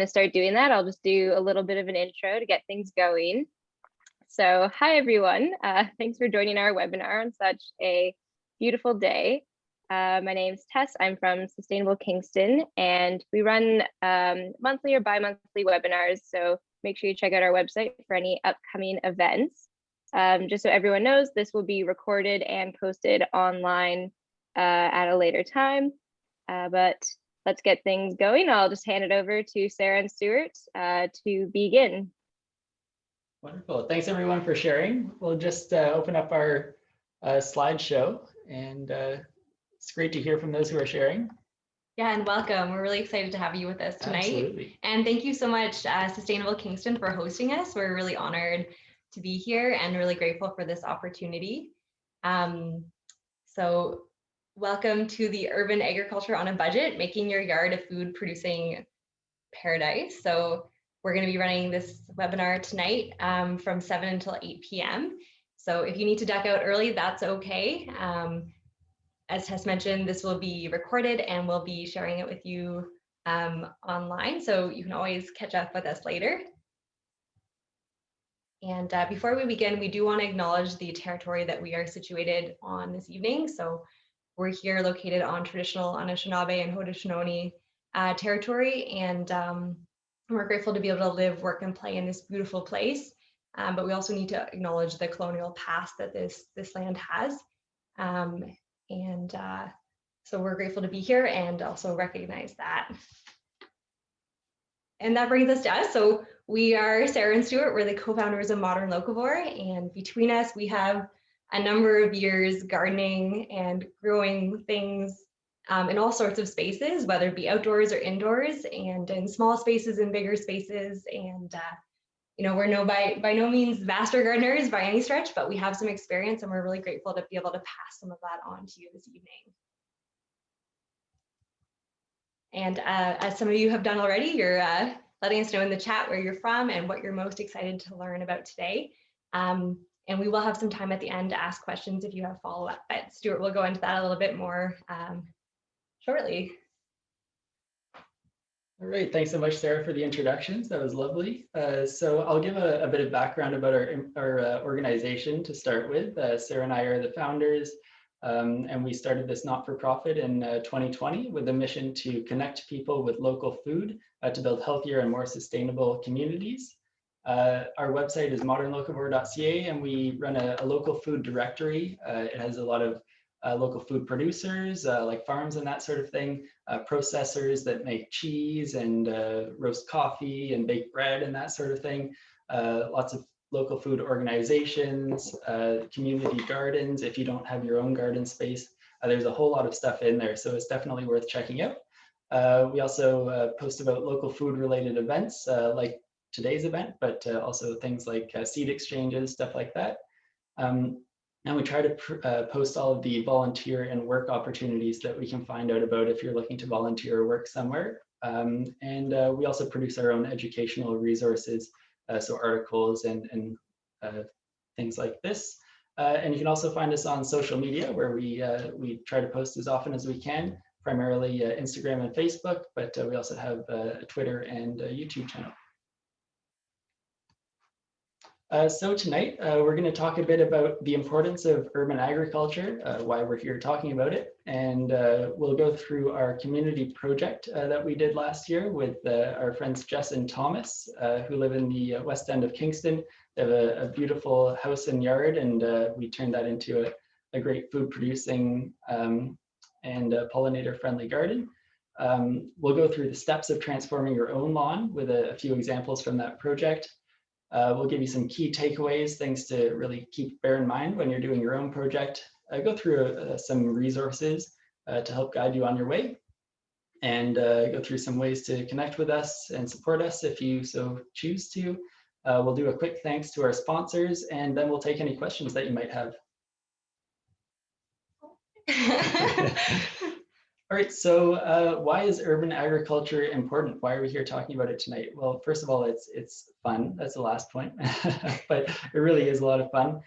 to start doing that, I'll just do a little bit of an intro to get things going. So hi, everyone. Thanks for joining our webinar on such a beautiful day. My name is Tess. I'm from Sustainable Kingston, and we run monthly or bi-monthly webinars. So make sure you check out our website for any upcoming events. Just so everyone knows, this will be recorded and posted online at a later time. But let's get things going. I'll just hand it over to Sarah and Stuart to begin. Wonderful. Thanks everyone for sharing. We'll just open up our slideshow, and it's great to hear from those who are sharing. Yeah, and welcome. We're really excited to have you with us tonight. Absolutely. And thank you so much, Sustainable Kingston, for hosting us. We're really honored to be here and really grateful for this opportunity. So welcome to the Urban Agriculture on a Budget, making your yard a food producing paradise. So we're going to be running this webinar tonight from 7 until 8 p.m. So if you need to duck out early, that's okay. As Tess mentioned, this will be recorded and we'll be sharing it with you online. So you can always catch up with us later. And before we begin, we do want to acknowledge the territory that we are situated on this evening. So we're here located on traditional Anishinaabe and Haudenosaunee territory, and we're grateful to be able to live, work, and play in this beautiful place. But we also need to acknowledge the colonial past that this land has. So we're grateful to be here and also recognize that. And that brings us to us. So we are Sarah and Stuart. We're the co-founders of Modern Locavore, and between us, we have a number of years gardening and growing things in all sorts of spaces, whether it be outdoors or indoors, and in small spaces and bigger spaces. And you know, we're by no means master gardeners by any stretch, but we have some experience, and we're really grateful to be able to pass some of that on to you this evening. And as some of you have done already, you're letting us know in the chat where you're from and what you're most excited to learn about today. And we will have some time at the end to ask questions if you have follow-up, but Stuart will go into that a little bit more shortly. All right, thanks so much, Sarah, for the introductions. That was lovely. So I'll give a bit of background about our organization to start with. Sarah and I are the founders, and we started this not-for-profit in 2020 with a mission to connect people with local food to build healthier and more sustainable communities. Our website is modernlocavore.ca, and we run a local food directory. It has a lot of local food producers like farms and that sort of thing, processors that make cheese and roast coffee and bake bread and that sort of thing, lots of local food organizations, community gardens. If you don't have your own garden space, there's a whole lot of stuff in there, so it's definitely worth checking out. We also post about local food related events like today's event, but also things like seed exchanges, stuff like that. And we try to post all of the volunteer and work opportunities that we can find out about if you're looking to volunteer or work somewhere. And we also produce our own educational resources, so articles and things like this. And you can also find us on social media, where we try to post as often as we can, primarily Instagram and Facebook, but we also have a Twitter and a YouTube channel. So tonight, we're going to talk a bit about the importance of urban agriculture, why we're here talking about it, and we'll go through our community project that we did last year with our friends Jess and Thomas, who live in the west end of Kingston. They have a beautiful house and yard, and we turned that into a great food producing and pollinator friendly garden. We'll go through the steps of transforming your own lawn with a few examples from that project. We'll give you some key takeaways, things to really bear in mind when you're doing your own project. Go through some resources to help guide you on your way, and go through some ways to connect with us and support us if you so choose to. We'll do a quick thanks to our sponsors, and then we'll take any questions that you might have. All right, so why is urban agriculture important? Why are we here talking about it tonight? Well, first of all, it's fun. That's the last point, but it really is a lot of fun.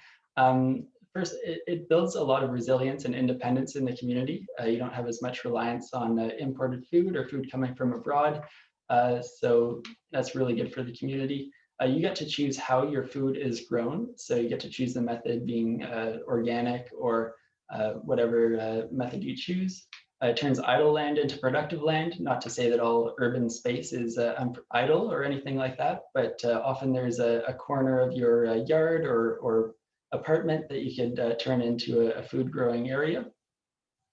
First, it builds a lot of resilience and independence in the community. You don't have as much reliance on imported food or food coming from abroad. So that's really good for the community. You get to choose how your food is grown. So you get to choose the method being organic or whatever method you choose. It turns idle land into productive land, not to say that all urban space is idle or anything like that, but often there's a corner of your yard or apartment that you could turn into a food growing area.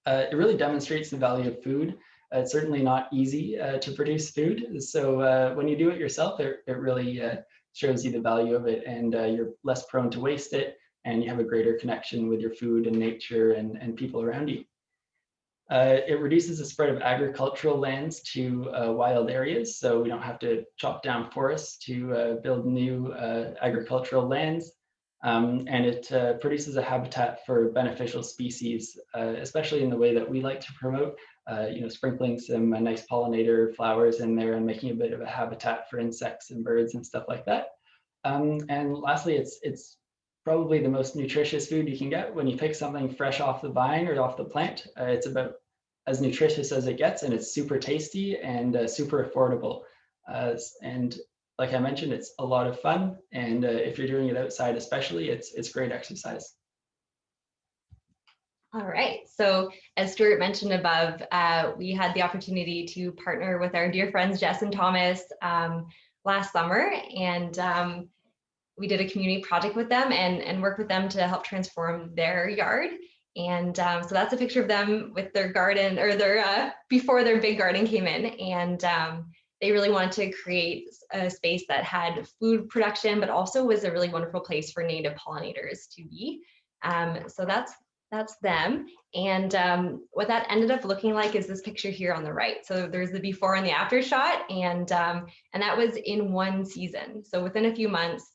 It really demonstrates the value of food. It's certainly not easy to produce food. So when you do it yourself, it really shows you the value of it, and you're less prone to waste it, and you have a greater connection with your food and nature and people around you. It reduces the spread of agricultural lands to wild areas, so we don't have to chop down forests to build new agricultural lands. And it produces a habitat for beneficial species, especially in the way that we like to promote, sprinkling some nice pollinator flowers in there and making a bit of a habitat for insects and birds and stuff like that. And lastly, it's probably the most nutritious food you can get when you pick something fresh off the vine or off the plant. It's about as nutritious as it gets, and it's super tasty and super affordable. And like I mentioned, it's a lot of fun, and if you're doing it outside especially, it's great exercise. All right, so as Stuart mentioned above, we had the opportunity to partner with our dear friends Jess and Thomas last summer, and we did a community project with them and worked with them to help transform their yard. And so that's a picture of them with their garden, or their before their big garden came in. And they really wanted to create a space that had food production, but also was a really wonderful place for native pollinators to be. So that's them. And what that ended up looking like is this picture here on the right. So there's the before and the after shot, and that was in one season. So within a few months,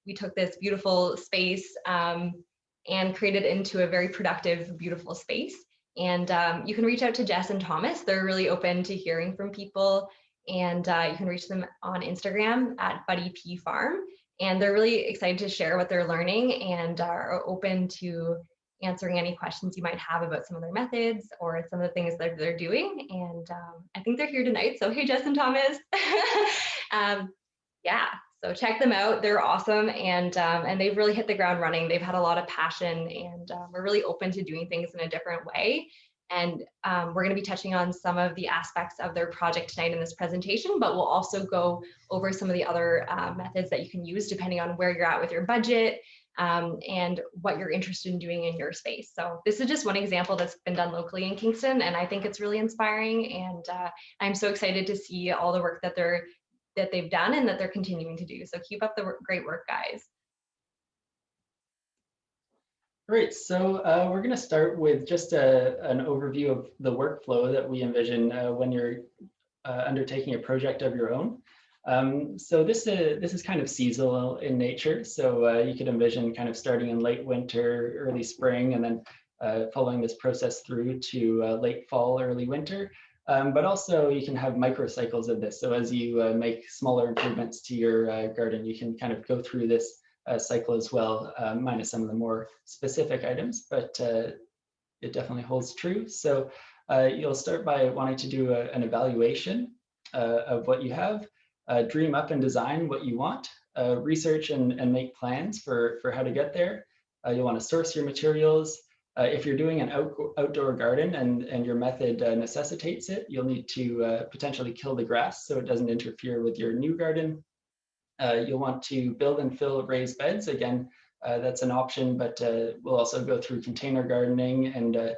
we took this beautiful space and created it into a very productive, beautiful space. And you can reach out to Jess and Thomas. They're really open to hearing from people, and you can reach them on Instagram at Buddy P Farm. And they're really excited to share what they're learning and are open to answering any questions you might have about some of their methods or some of the things that they're doing. And I think they're here tonight. So hey, Jess and Thomas. Yeah, so check them out. They're awesome, and they've really hit the ground running. They've had a lot of passion, and we're really open to doing things in a different way. And we're going to be touching on some of the aspects of their project tonight in this presentation, but we'll also go over some of the other methods that you can use depending on where you're at with your budget and what you're interested in doing in your space. So this is just one example that's been done locally in Kingston, and I think it's really inspiring. And I'm so excited to see all the work that they've done and that they're continuing to do. So keep up the great work, guys. Great, so we're going to start with just an overview of the workflow that we envision when you're undertaking a project of your own. So this is kind of seasonal in nature. So you could envision kind of starting in late winter, early spring, and then following this process through to late fall, early winter. But also you can have microcycles of this. So as you make smaller improvements to your garden, you can kind of go through this cycle as well, minus some of the more specific items, but it definitely holds true. So you'll start by wanting to do an evaluation of what you have, dream up and design what you want, research and make plans for how to get there. You'll want to source your materials. If you're doing an outdoor garden and your method necessitates it, you'll need to potentially kill the grass so it doesn't interfere with your new garden. You'll want to build and fill raised beds. Again, that's an option, but we'll also go through container gardening and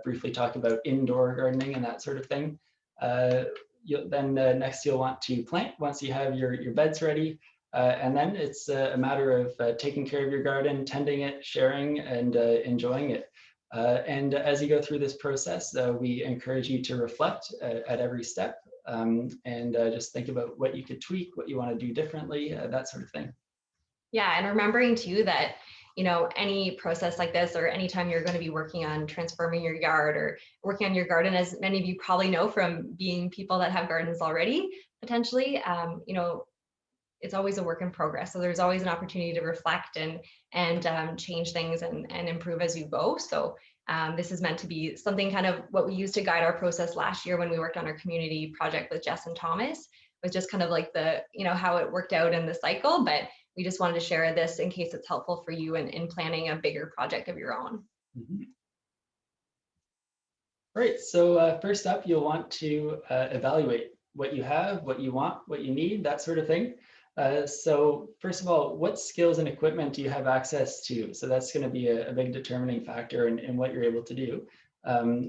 briefly talk about indoor gardening and that sort of thing. Next you'll want to plant once you have your beds ready. And then it's a matter of taking care of your garden, tending it, sharing, and enjoying it. And as you go through this process, we encourage you to reflect at every step and just think about what you could tweak, what you want to do differently, that sort of thing. Yeah, and remembering too that, you know, any process like this, or anytime you're going to be working on transforming your yard or working on your garden, as many of you probably know from being people that have gardens already, potentially, you know, it's always a work in progress. So there's always an opportunity to reflect and change things and improve as you go. So This is meant to be something kind of what we used to guide our process last year when we worked on our community project with Jess and Thomas, was just kind of like the, how it worked out in the cycle, but we just wanted to share this in case it's helpful for you in planning a bigger project of your own. Mm-hmm. Right, so first up, you'll want to evaluate what you have, what you want, what you need, that sort of thing. So first of all, what skills and equipment do you have access to? So that's going to be a big determining factor in what you're able to do.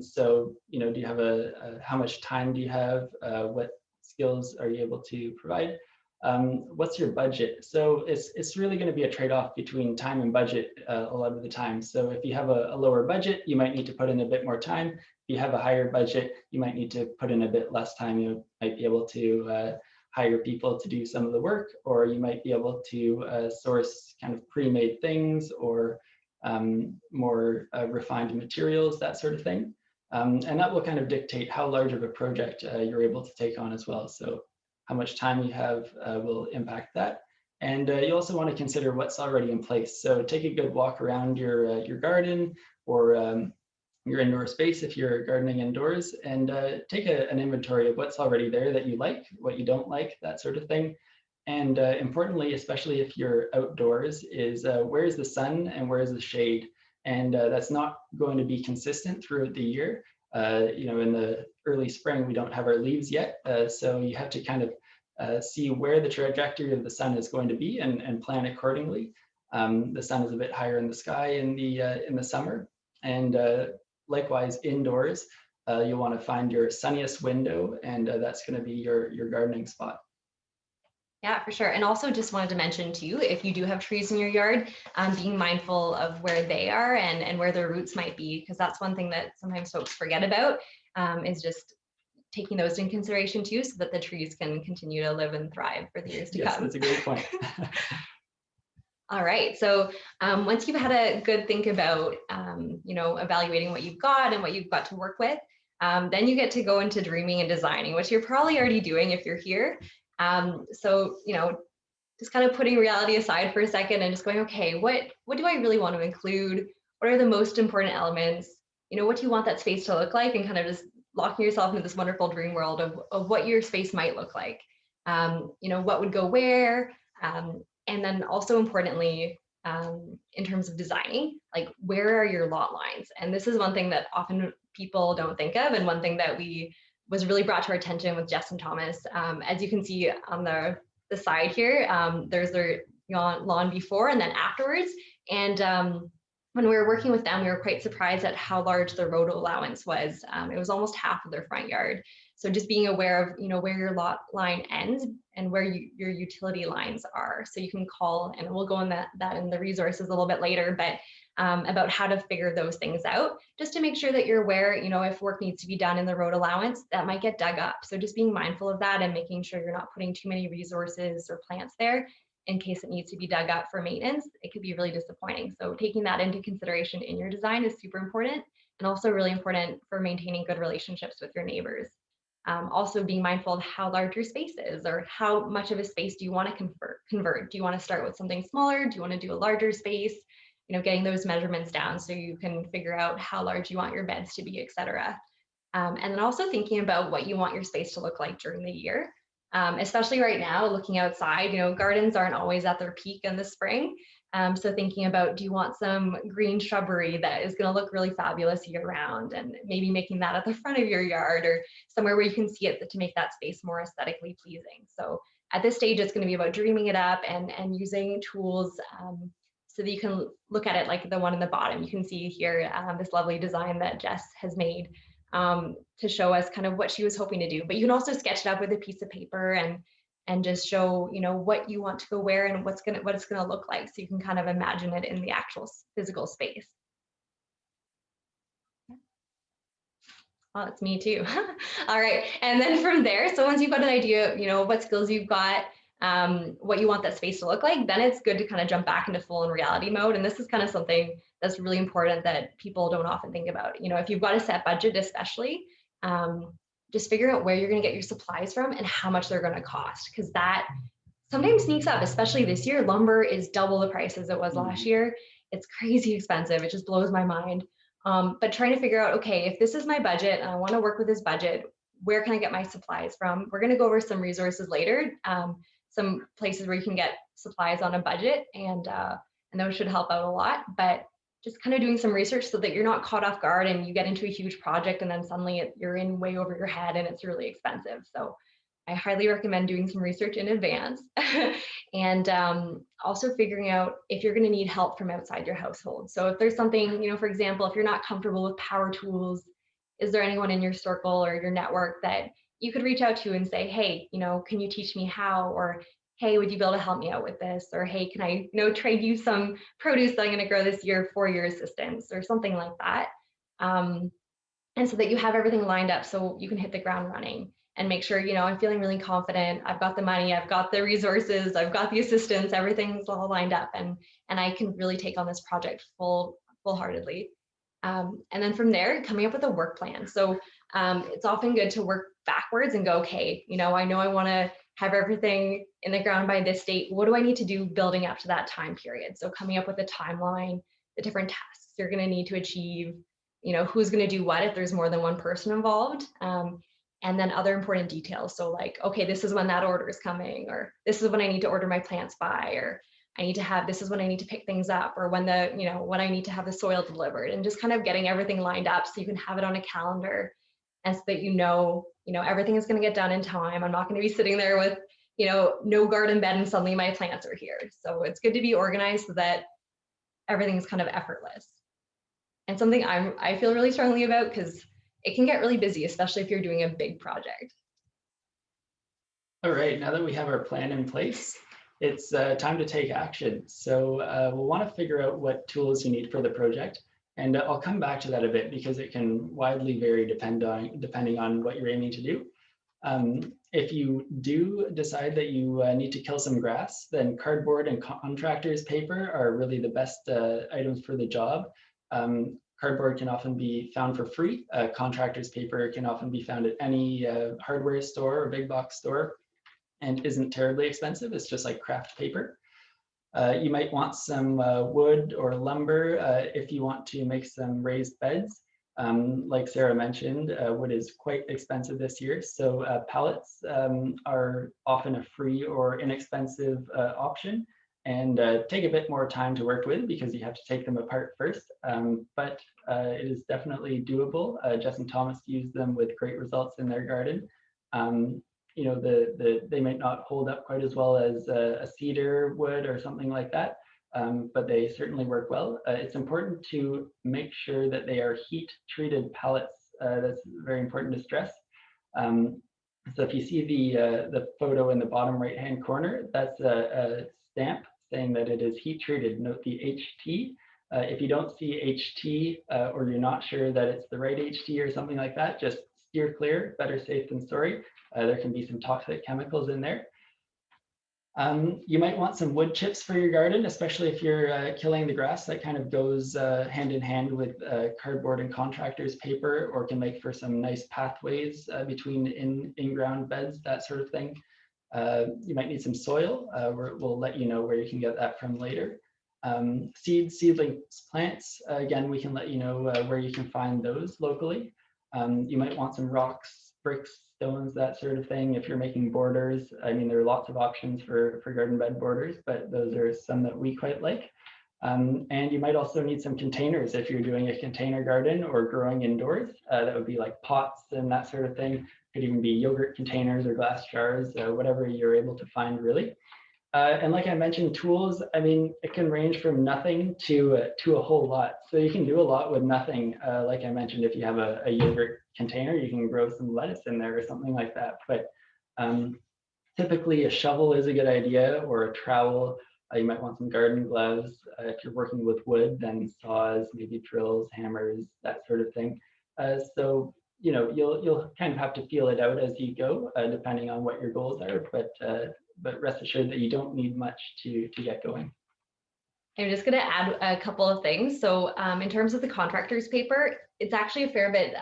So, do you have how much time do you have? What skills are you able to provide? What's your budget? So it's really going to be a trade-off between time and budget a lot of the time. So if you have a lower budget, you might need to put in a bit more time. If you have a higher budget, you might need to put in a bit less time. You might be able to hire people to do some of the work, or you might be able to source kind of pre-made things or more refined materials, that sort of thing. And that will kind of dictate how large of a project you're able to take on as well. So how much time you have will impact that. And you also want to consider what's already in place. So take a good walk around your garden or your indoor space if you're gardening indoors, and take an inventory of what's already there that you like, what you don't like, that sort of thing. And importantly, especially if you're outdoors, is where's the sun and where's the shade? And that's not going to be consistent throughout the year. In the early spring, we don't have our leaves yet. So you have to kind of see where the trajectory of the sun is going to be and plan accordingly. The sun is a bit higher in the sky in the summer. And likewise, indoors, you'll want to find your sunniest window, and that's going to be your gardening spot. Yeah, for sure. And also just wanted to mention too, if you do have trees in your yard, being mindful of where they are and where their roots might be, because that's one thing that sometimes folks forget about, is just taking those in consideration too, so that the trees can continue to live and thrive for the years to come. That's a great point. All right, so once you've had a good think about, evaluating what you've got and what you've got to work with, then you get to go into dreaming and designing, which you're probably already doing if you're here. So, just kind of putting reality aside for a second and just going, okay, what do I really want to include? What are the most important elements? What do you want that space to look like? And kind of just locking yourself into this wonderful dream world of what your space might look like. What would go where? And then also importantly, in terms of designing, like where are your lot lines? And this is one thing that often people don't think of, and one thing that was really brought to our attention with Jess and Thomas. As you can see on the side here, there's their lawn before and then afterwards. And when we were working with them, we were quite surprised at how large the road allowance was. It was almost half of their front yard. So just being aware of, where your lot line ends and where your utility lines are. So you can call, and we'll go in that in the resources a little bit later, but about how to figure those things out, just to make sure that you're aware, if work needs to be done in the road allowance, that might get dug up. So just being mindful of that and making sure you're not putting too many resources or plants there in case it needs to be dug up for maintenance. It could be really disappointing. So taking that into consideration in your design is super important, and also really important for maintaining good relationships with your neighbors. Also being mindful of how large your space is, or how much of a space do you want to convert? Do you want to start with something smaller? Do you want to do a larger space? Getting those measurements down so you can figure out how large you want your beds to be, etc. And then also thinking about what you want your space to look like during the year. Especially right now, looking outside, gardens aren't always at their peak in the spring. So thinking about, do you want some green shrubbery that is going to look really fabulous year round, and maybe making that at the front of your yard or somewhere where you can see it to make that space more aesthetically pleasing. So at this stage, it's going to be about dreaming it up and using tools so that you can look at it like the one in the bottom. You can see here this lovely design that Jess has made to show us kind of what she was hoping to do. But you can also sketch it up with a piece of paper and just show, what you want to go where and what it's gonna look like, so you can kind of imagine it in the actual physical space. Oh, it's me too. All right, and then from there, so once you've got an idea, what skills you've got, what you want that space to look like, then it's good to kind of jump back into full in reality mode. And this is kind of something that's really important that people don't often think about. If you've got a set budget, especially, just figure out where you're going to get your supplies from and how much they're going to cost, because that sometimes sneaks up, especially this year. Lumber is double the price as it was last year. It's crazy expensive. It just blows my mind. But trying to figure out, okay, if this is my budget and I want to work with this budget, where can I get my supplies from? We're going to go over some resources later, some places where you can get supplies on a budget, and those should help out a lot. But just kind of doing some research so that you're not caught off guard and you get into a huge project and then suddenly you're in way over your head and it's really expensive. So I highly recommend doing some research in advance and also figuring out if you're going to need help from outside your household. So if there's something, for example, if you're not comfortable with power tools, is there anyone in your circle or your network that you could reach out to and say, hey, can you teach me how? Or hey, would you be able to help me out with this? Or hey, can I trade you some produce that I'm going to grow this year for your assistance, or something like that. And so that you have everything lined up so you can hit the ground running and make sure, I'm feeling really confident. I've got the money, I've got the resources, I've got the assistance, everything's all lined up, and I can really take on this project full-heartedly. And then from there, coming up with a work plan. So it's often good to work backwards and go, okay, I know I want to have everything in the ground by this date. What do I need to do building up to that time period? So coming up with a timeline, the different tasks you're going to need to achieve, who's going to do what if there's more than one person involved, and then other important details. So like, okay, this is when that order is coming, or this is when I need to order my plants by, or I need to have, this is when I need to pick things up, or when when I need to have the soil delivered, and just kind of getting everything lined up so you can have it on a calendar, and so that everything is going to get done in time. I'm not going to be sitting there with no garden bed and suddenly my plants are here. So it's good to be organized so that everything's kind of effortless. And something I feel really strongly about, because it can get really busy, especially if you're doing a big project. All right, now that we have our plan in place, it's time to take action. So we'll want to figure out what tools you need for the project. And I'll come back to that a bit because it can widely vary depending on what you're aiming to do. If you do decide that you need to kill some grass, then cardboard and contractor's paper are really the best items for the job. Cardboard can often be found for free. Contractor's paper can often be found at any hardware store or big box store and isn't terribly expensive. It's just like craft paper. You might want some wood or lumber if you want to make some raised beds. Like Sarah mentioned, wood is quite expensive this year, so pallets are often a free or inexpensive option, and take a bit more time to work with because you have to take them apart first, but it is definitely doable. Jess and Thomas used them with great results in their garden. They might not hold up quite as well as a cedar wood or something like that, but they certainly work well. It's important to make sure that they are heat treated pallets. That's very important to stress. So if you see the photo in the bottom right hand corner, that's a stamp saying that it is heat treated. Note the HT. If you don't see HT or you're not sure that it's the right HT or something like that, just steer clear. Better safe than sorry. There can be some toxic chemicals in there. You might want some wood chips for your garden, especially if you're killing the grass. That kind of goes hand in hand with cardboard and contractor's paper, or can make for some nice pathways between in-ground beds, that sort of thing. You might need some soil. We'll let you know where you can get that from later. Seedlings, plants, again, we can let you know where you can find those locally. You might want some rocks, bricks, stones, that sort of thing. If you're making borders, I mean, there are lots of options for garden bed borders, but those are some that we quite like. And you might also need some containers if you're doing a container garden or growing indoors. That would be like pots and that sort of thing. Could even be yogurt containers or glass jars, whatever you're able to find, really. And like I mentioned, tools, I mean, it can range from nothing to a whole lot. So you can do a lot with nothing. Like I mentioned, if you have a yogurt container, you can grow some lettuce in there or something like that. But typically a shovel is a good idea, or a trowel. You might want some garden gloves. If you're working with wood, then saws, maybe drills, hammers, that sort of thing. So you'll kind of have to feel it out as you go, depending on what your goals are. But rest assured that you don't need much to get going. I'm just going to add a couple of things. So in terms of the contractor's paper, it's actually a fair bit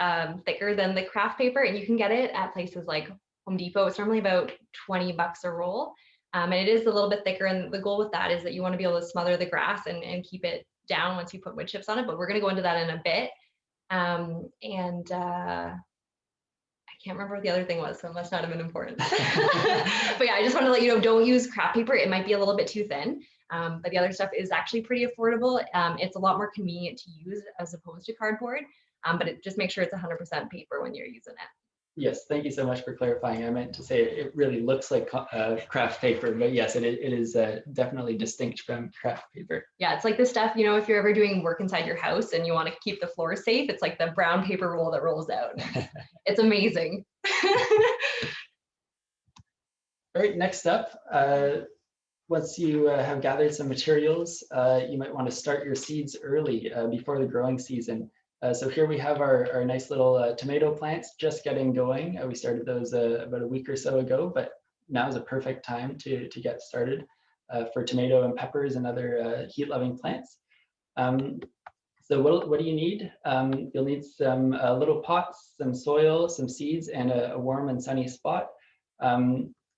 thicker than the craft paper, and you can get it at places like Home Depot. It's normally about $20 a roll, and it is a little bit thicker. And the goal with that is that you want to be able to smother the grass and keep it down once you put wood chips on it. But we're going to go into that in a bit. I can't remember what the other thing was, so it must not have been important. But yeah, I just want to let you know, don't use craft paper. It might be a little bit too thin, but the other stuff is actually pretty affordable. It's a lot more convenient to use as opposed to cardboard, but just make sure it's 100% paper when you're using it. Yes, thank you so much for clarifying. I meant to say it really looks like craft paper, but yes, it is definitely distinct from craft paper. Yeah, it's like the stuff, you know, if you're ever doing work inside your house and you want to keep the floor safe, it's like the brown paper roll that rolls out. It's amazing. All right, next up, once you have gathered some materials, you might want to start your seeds early before the growing season. So here we have our nice little tomato plants just getting going. We started those about a week or so ago, but now is a perfect time to get started for tomato and peppers and other heat-loving plants. So what do you need? You'll need some little pots, some soil, some seeds, and a warm and sunny spot.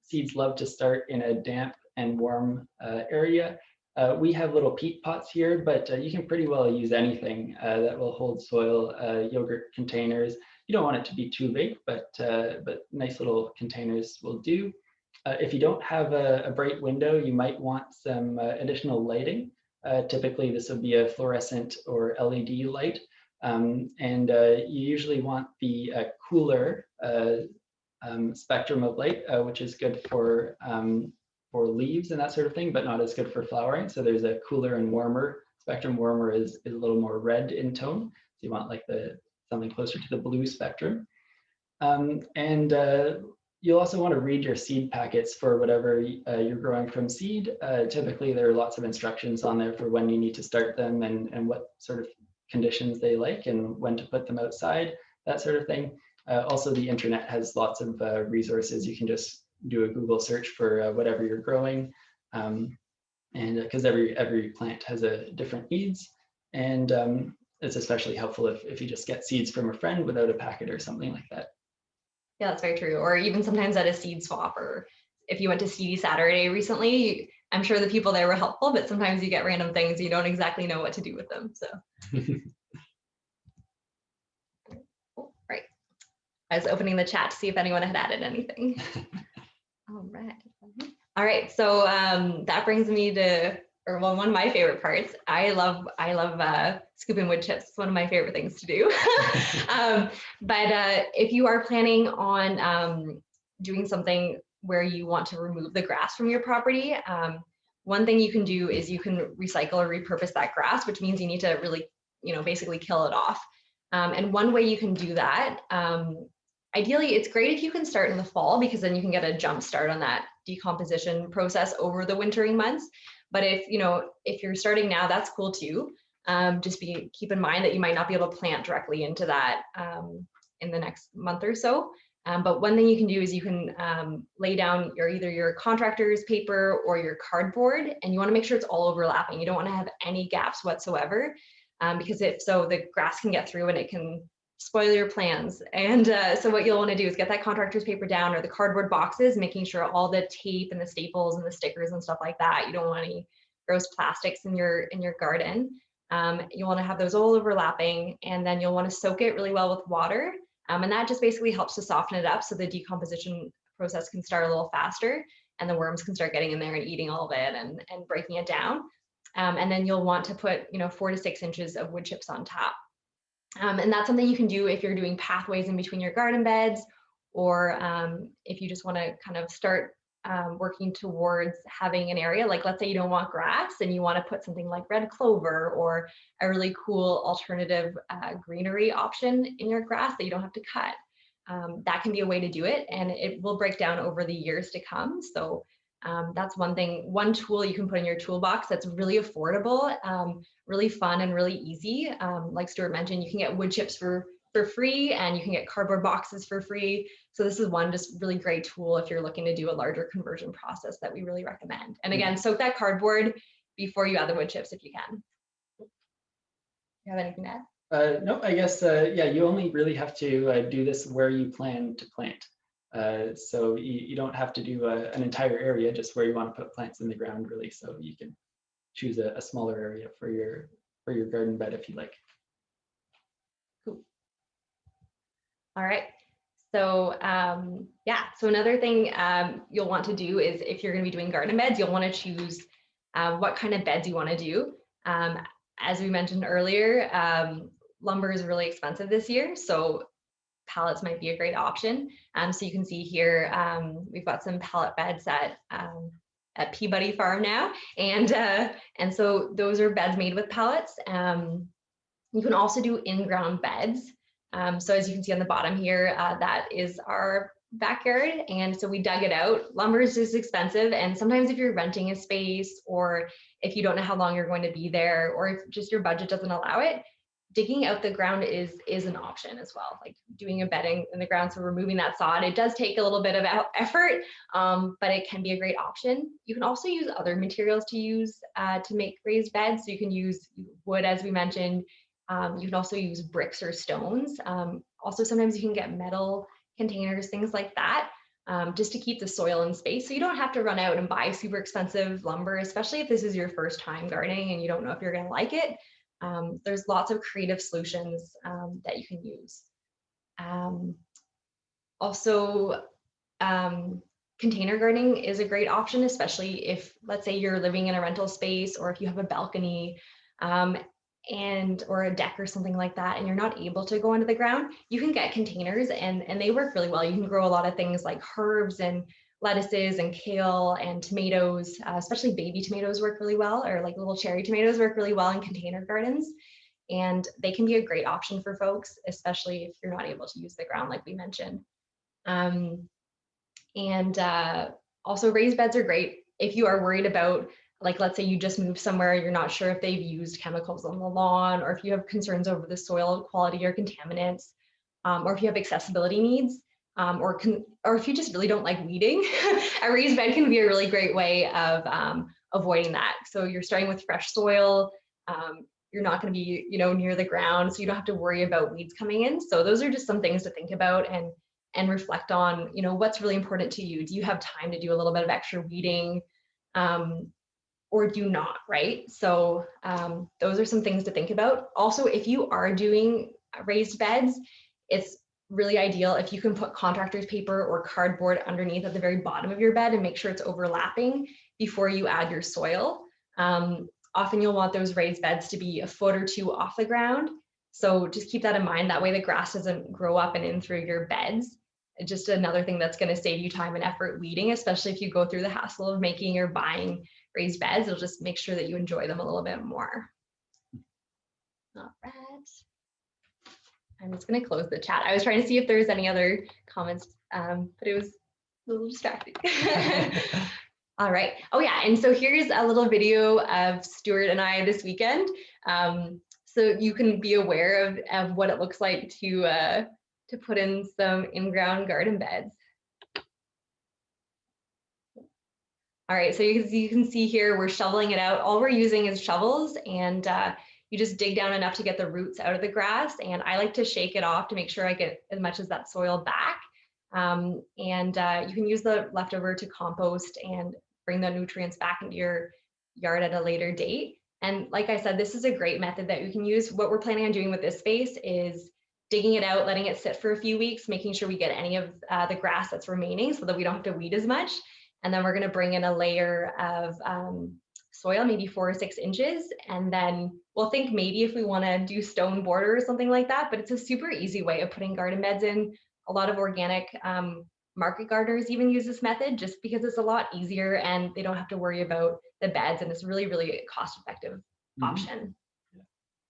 Seeds love to start in a damp and warm area. We have little peat pots here, but you can pretty well use anything that will hold soil, yogurt containers. You don't want it to be too big, but nice little containers will do. If you don't have a bright window, you might want some additional lighting. Typically, this would be a fluorescent or LED light. And you usually want the cooler spectrum of light, which is good for leaves and that sort of thing, but not as good for flowering. So there's a cooler and warmer spectrum. Warmer is a little more red in tone. So you want like something closer to the blue spectrum. You'll also want to read your seed packets for whatever you're growing from seed. Typically, there are lots of instructions on there for when you need to start them and what sort of conditions they like and when to put them outside, that sort of thing. Also, the internet has lots of resources. You can just do a Google search for whatever you're growing, and because every plant has a different needs, and it's especially helpful if you just get seeds from a friend without a packet or something like that. Yeah, that's very true. Or even sometimes at a seed swap, or if you went to Seedy Saturday recently, I'm sure the people there were helpful, but sometimes you get random things, you don't exactly know what to do with them. So. Right. I was opening the chat to see if anyone had added anything. All right. So that brings me to, one of my favorite parts. I love scooping wood chips. It's one of my favorite things to do. But if you are planning on doing something where you want to remove the grass from your property, one thing you can do is you can recycle or repurpose that grass, which means you need to really, basically kill it off. And one way you can do that, ideally, it's great if you can start in the fall, because then you can get a jump start on that decomposition process over the wintering months. But if you're starting now, that's cool too. Just keep in mind that you might not be able to plant directly into that in the next month or so. But one thing you can do is you can lay down either your contractor's paper or your cardboard, and you want to make sure it's all overlapping. You don't want to have any gaps whatsoever, because if so, the grass can get through and it can spoil your plans. And so what you'll want to do is get that contractor's paper down, or the cardboard boxes, making sure all the tape and the staples and the stickers and stuff like that, you don't want any gross plastics in your garden. You want to have those all overlapping, and then you'll want to soak it really well with water. And that just basically helps to soften it up so the decomposition process can start a little faster, and the worms can start getting in there and eating all of it and breaking it down. And then you'll want to put 4 to 6 inches of wood chips on top. And that's something you can do if you're doing pathways in between your garden beds, or if you just want to kind of start working towards having an area, like let's say you don't want grass and you want to put something like red clover or a really cool alternative greenery option in your grass that you don't have to cut. That can be a way to do it, and it will break down over the years to come. So that's one tool you can put in your toolbox that's really affordable, really fun, and really easy. Like Stuart mentioned, you can get wood chips for free, and you can get cardboard boxes for free. So this is one just really great tool if you're looking to do a larger conversion process that we really recommend. And again, soak that cardboard before you add the wood chips if you can. You have anything to add? No, I guess, yeah, you only really have to do this where you plan to plant. So you don't have to do an entire area, just where you want to put plants in the ground, really. So you can choose a smaller area for your garden bed if you like. Cool. All right. So yeah, so another thing you'll want to do is if you're going to be doing garden beds, you'll want to choose what kind of beds you want to do. As we mentioned earlier, lumber is really expensive this year, so pallets might be a great option. So you can see here, we've got some pallet beds at Peabody Farm now, and so those are beds made with pallets. You can also do in-ground beds. So as you can see on the bottom here, that is our backyard. And so we dug it out. Lumber is just expensive. And sometimes if you're renting a space, or if you don't know how long you're going to be there, or if just your budget doesn't allow it, digging out the ground is an option as well, like doing a bedding in the ground. So removing that sod, it does take a little bit of effort, but it can be a great option. You can also use other materials to use to make raised beds. So you can use wood, as we mentioned. You can also use bricks or stones. Also, sometimes you can get metal containers, things like that, just to keep the soil in space. So you don't have to run out and buy super expensive lumber, especially if this is your first time gardening and you don't know if you're going to like it. There's lots of creative solutions that you can use. Also, container gardening is a great option, especially if, let's say, you're living in a rental space, or if you have a balcony or a deck or something like that, and you're not able to go into the ground. You can get containers, and they work really well. You can grow a lot of things like herbs and lettuces and kale and tomatoes, especially baby tomatoes work really well, or like little cherry tomatoes work really well in container gardens. And they can be a great option for folks, especially if you're not able to use the ground, like we mentioned. Also raised beds are great if you are worried about, like, let's say you just moved somewhere, you're not sure if they've used chemicals on the lawn, or if you have concerns over the soil quality or contaminants, or if you have accessibility needs, or if you just really don't like weeding. A raised bed can be a really great way of avoiding that. So you're starting with fresh soil. You're not going to be, near the ground, so you don't have to worry about weeds coming in. So those are just some things to think about and reflect on. What's really important to you. Do you have time to do a little bit of extra weeding, or do not, right? So those are some things to think about. Also, if you are doing raised beds, it's really ideal if you can put contractor's paper or cardboard underneath at the very bottom of your bed and make sure it's overlapping before you add your soil. Often you'll want those raised beds to be a foot or two off the ground. So just keep that in mind. That way the grass doesn't grow up and in through your beds. Just another thing that's going to save you time and effort weeding, especially if you go through the hassle of making or buying raised beds. It'll just make sure that you enjoy them a little bit more. All right. I'm just going to close the chat. I was trying to see if there was any other comments, but it was a little distracting. All right. Oh yeah, and so here's a little video of Stuart and I this weekend, so you can be aware of what it looks like to put in some in-ground garden beds. All right, so you can see here we're shoveling it out. All we're using is shovels, and you just dig down enough to get the roots out of the grass. And I like to shake it off to make sure I get as much as that soil back. You can use the leftover to compost and bring the nutrients back into your yard at a later date. And like I said, this is a great method that you can use. What we're planning on doing with this space is digging it out, letting it sit for a few weeks, making sure we get any of the grass that's remaining so that we don't have to weed as much. And then we're going to bring in a layer of soil, maybe 4 or 6 inches. And then we'll think maybe if we want to do stone border or something like that, but it's a super easy way of putting garden beds in. A lot of organic market gardeners even use this method just because it's a lot easier and they don't have to worry about the beds, and it's really, really a cost-effective option.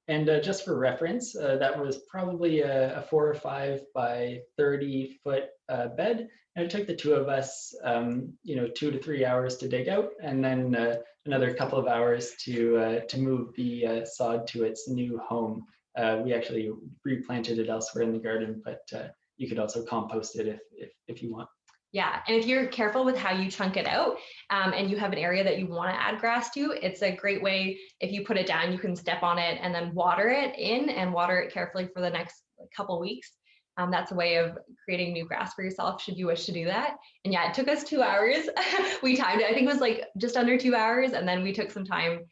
And just for reference, that was probably a 4 or 5 by 30 foot bed. And it took the two of us, 2 to 3 hours to dig out, and then another couple of hours to move the sod to its new home. We actually replanted it elsewhere in the garden, but you could also compost it if you want. Yeah, and if you're careful with how you chunk it out, and you have an area that you want to add grass to, it's a great way. If you put it down, you can step on it and then water it in and water it carefully for the next couple weeks. That's a way of creating new grass for yourself should you wish to do that. And yeah, it took us 2 hours. We timed it. I think it was like just under 2 hours, and then we took some time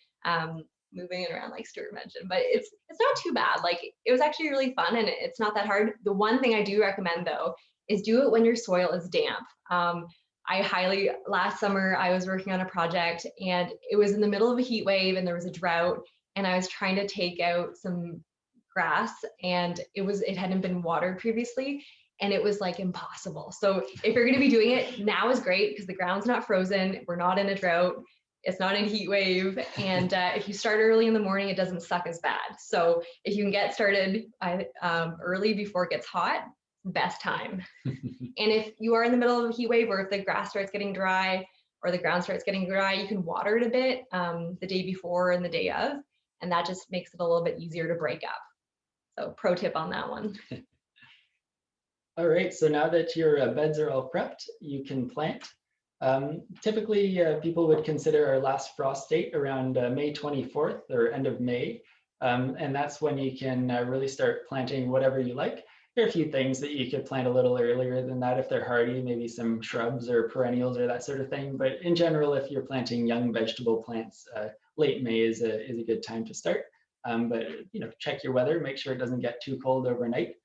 moving it around like Stuart mentioned, but it's not too bad. Like it was actually really fun and it's not that hard. The one thing I do recommend though is do it when your soil is damp. Last summer I was working on a project and it was in the middle of a heat wave and there was a drought and I was trying to take out some grass and it hadn't been watered previously and it was like impossible. So if you're going to be doing it, now is great because the ground's not frozen, we're not in a drought, it's not in a heat wave, and if you start early in the morning, it doesn't suck as bad. So if you can get started early before it gets hot, best time. And if you are in the middle of a heat wave or if the grass starts getting dry or the ground starts getting dry, you can water it a bit the day before and the day of, and that just makes it a little bit easier to break up. So pro tip on that one. All right, so now that your beds are all prepped, you can plant. Typically, people would consider our last frost date around May 24th or end of May. And that's when you can really start planting whatever you like. There are a few things that you could plant a little earlier than that if they're hardy, maybe some shrubs or perennials or that sort of thing. But in general, if you're planting young vegetable plants, late May is a good time to start. But check your weather, make sure it doesn't get too cold overnight.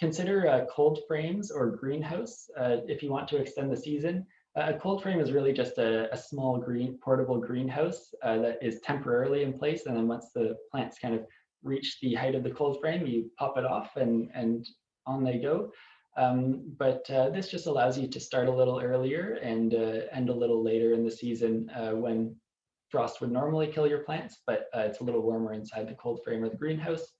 Consider cold frames or greenhouse if you want to extend the season. A cold frame is really just a small portable greenhouse that is temporarily in place, and then once the plants kind of reach the height of the cold frame, you pop it off and on they go. But this just allows you to start a little earlier and end a little later in the season when frost would normally kill your plants, but it's a little warmer inside the cold frame or the greenhouse.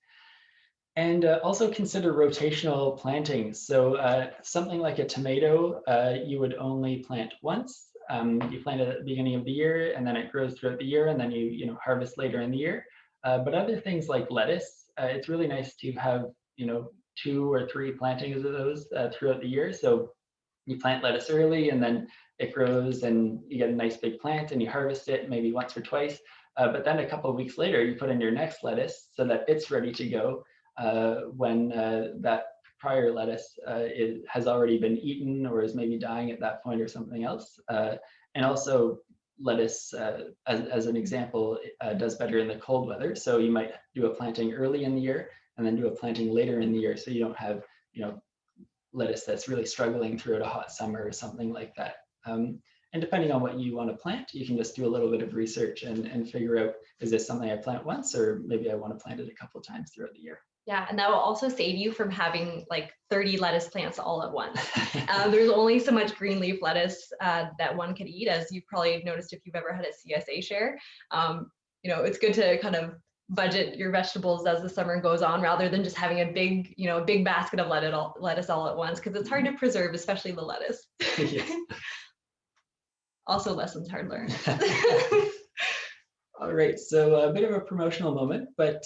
And also consider rotational planting. So something like a tomato, you would only plant once. You plant it at the beginning of the year, and then it grows throughout the year, and then you harvest later in the year. But other things like lettuce, it's really nice to have 2 or 3 plantings of those throughout the year. So you plant lettuce early, and then it grows, and you get a nice big plant, and you harvest it maybe once or twice. But then a couple of weeks later, you put in your next lettuce so that it's ready to go. When that prior lettuce has already been eaten or is maybe dying at that point or something else. And also lettuce, as an example, does better in the cold weather. So you might do a planting early in the year and then do a planting later in the year. So you don't have, lettuce that's really struggling throughout a hot summer or something like that. And depending on what you want to plant, you can just do a little bit of research and figure out, is this something I plant once, or maybe I want to plant it a couple of times throughout the year. Yeah, and that will also save you from having like 30 lettuce plants all at once. There's only so much green leaf lettuce that one could eat, as you've probably noticed if you've ever had a CSA share. It's good to kind of budget your vegetables as the summer goes on, rather than just having a big, big basket of lettuce all at once, because it's hard to preserve, especially the lettuce. Yes. Also, lessons hard learned. All right, so a bit of a promotional moment, but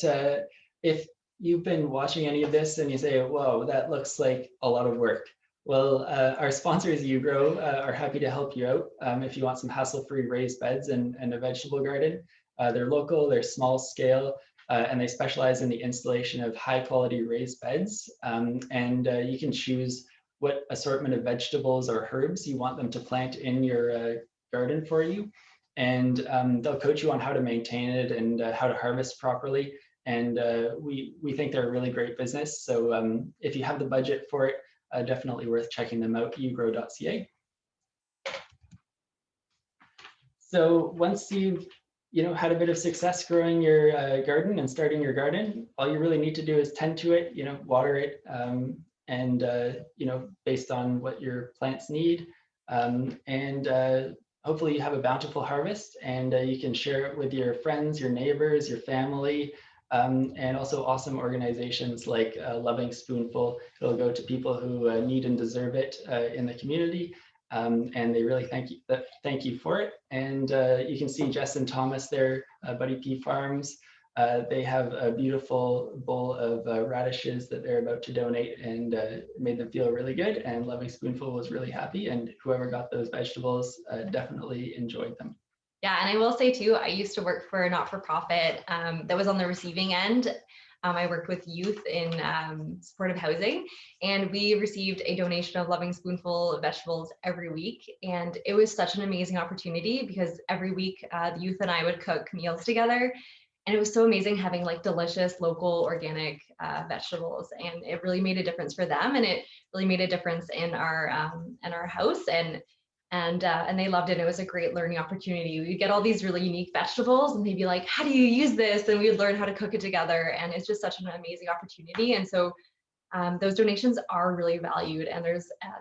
if you've been watching any of this and you say, whoa, that looks like a lot of work. Well, our sponsors, uGrow, are happy to help you out if you want some hassle-free raised beds and a vegetable garden. They're local, they're small scale, and they specialize in the installation of high-quality raised beds. And you can choose what assortment of vegetables or herbs you want them to plant in your garden for you. And they'll coach you on how to maintain it and how to harvest properly. And we think they're a really great business. So if you have the budget for it, definitely worth checking them out, ugrow.ca. So once you've had a bit of success growing your garden and starting your garden, all you really need to do is tend to it, water it, and based on what your plants need. Hopefully you have a bountiful harvest, and you can share it with your friends, your neighbors, your family, and also awesome organizations like Loving Spoonful. It'll go to people who need and deserve it in the community, and they really thank you for it. And you can see Jess and Thomas there, Buddy P Farms. They have a beautiful bowl of radishes that they're about to donate, and made them feel really good. And Loving Spoonful was really happy, and whoever got those vegetables definitely enjoyed them. Yeah, and I will say too, I used to work for a not-for-profit that was on the receiving end I worked with youth in supportive housing, and we received a donation of Loving Spoonful of vegetables every week. And it was such an amazing opportunity because every week the youth and I would cook meals together. And it was so amazing having like delicious local organic vegetables, and it really made a difference for them, and it really made a difference in our house, and they loved it. It was a great learning opportunity. We'd get all these really unique vegetables, and they'd be like, "How do you use this?" And we'd learn how to cook it together, and it's just such an amazing opportunity. And so those donations are really valued, and